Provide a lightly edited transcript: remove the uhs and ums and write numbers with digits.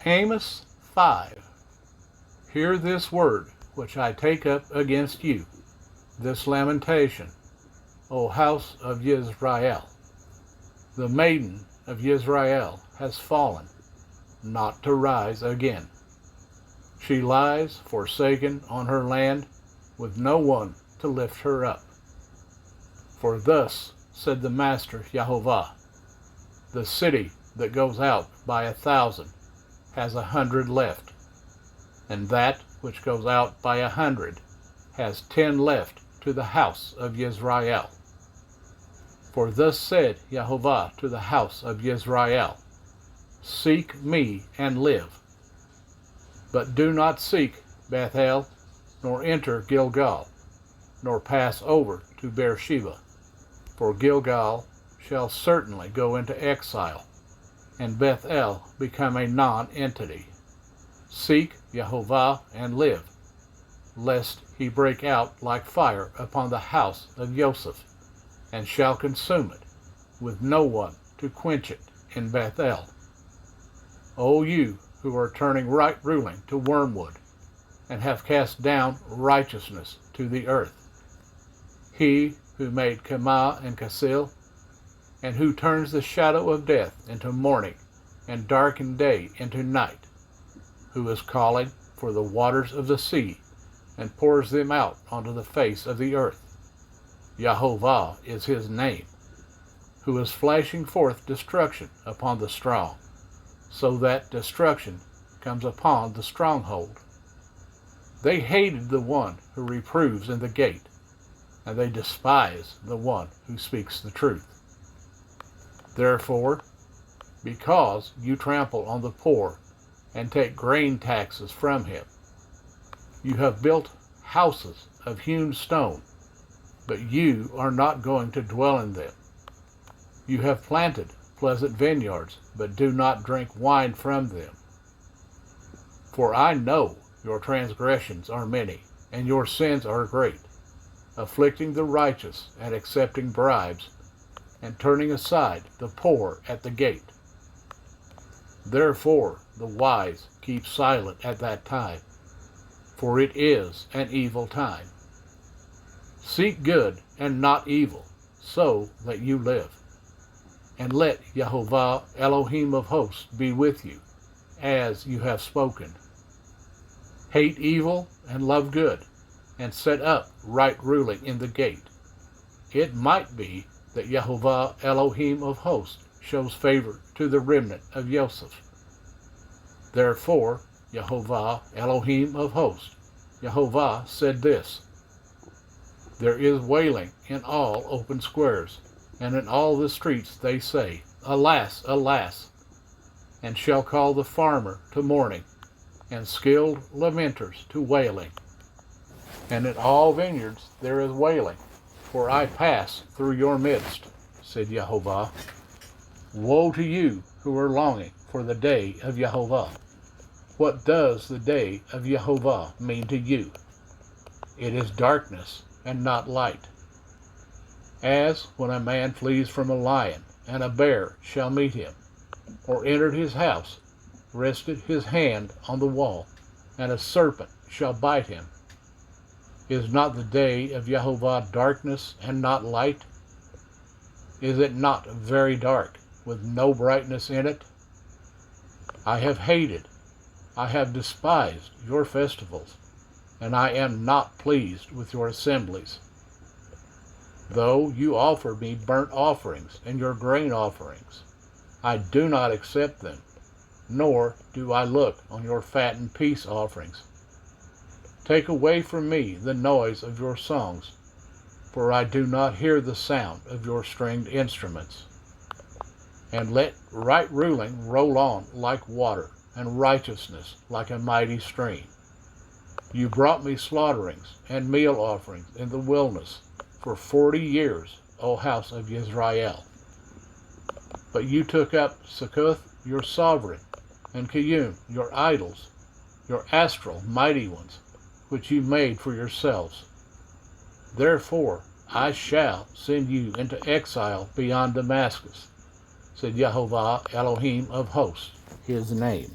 Amos 5. Hear this word which I take up against you, this lamentation, O house of Israel. The maiden of Israel has fallen, not to rise again. She lies forsaken on her land, with no one to lift her up. For thus said the Master Jehovah, the city that goes out by 1,000 has 100 left, and that which goes out by 100 has 10 left to the house of Israel. For thus said Jehovah to the house of Israel, seek me and live. But do not seek Bethel, nor enter Gilgal, nor pass over to Beersheba, for Gilgal shall certainly go into exile, and Bethel become a non-entity. Seek Jehovah and live, lest he break out like fire upon the house of Joseph, and shall consume it, with no one to quench it in Bethel. O you who are turning right ruling to wormwood, and have cast down righteousness to the earth. He who made Kemah and Kasil, and who turns the shadow of death into morning, and darkened day into night, who is calling for the waters of the sea, and pours them out onto the face of the earth. Jehovah is his name, who is flashing forth destruction upon the strong, so that destruction comes upon the stronghold. They hated the one who reproves in the gate, and they despise the one who speaks the truth. Therefore, because you trample on the poor and take grain taxes from him, you have built houses of hewn stone, but you are not going to dwell in them. You have planted pleasant vineyards, but do not drink wine from them. For I know your transgressions are many, and your sins are great, afflicting the righteous and accepting bribes, and turning aside the poor at the gate. Therefore the wise keep silent at that time, for it is an evil time. Seek good and not evil, so that you live. And let Jehovah Elohim of hosts be with you, as you have spoken. Hate evil and love good, and set up right ruling in the gate. It might be that Jehovah Elohim of hosts shows favor to the remnant of Joseph. Therefore, Jehovah Elohim of hosts, Jehovah said this, there is wailing in all open squares, and in all the streets they say, alas, alas, and shall call the farmer to mourning, and skilled lamenters to wailing. And in all vineyards there is wailing, for I pass through your midst, said Jehovah. Woe to you who are longing for the day of Jehovah. What does the day of Jehovah mean to you? It is darkness and not light. As when a man flees from a lion, and a bear shall meet him, or entered his house, rested his hand on the wall, and a serpent shall bite him. Is not the day of Jehovah darkness and not light? Is it not very dark, with no brightness in it? I have hated, I have despised your festivals, and I am not pleased with your assemblies. Though you offer me burnt offerings and your grain offerings, I do not accept them, nor do I look on your fat and peace offerings. Take away from me the noise of your songs, for I do not hear the sound of your stringed instruments. And let right ruling roll on like water, and righteousness like a mighty stream. You brought me slaughterings and meal offerings in the wilderness for 40 years, O house of Israel. But you took up Succoth, your sovereign, and Kiyum, your idols, your astral mighty ones, which you made for yourselves. Therefore I shall send you into exile beyond Damascus, said Jehovah Elohim of hosts, his name.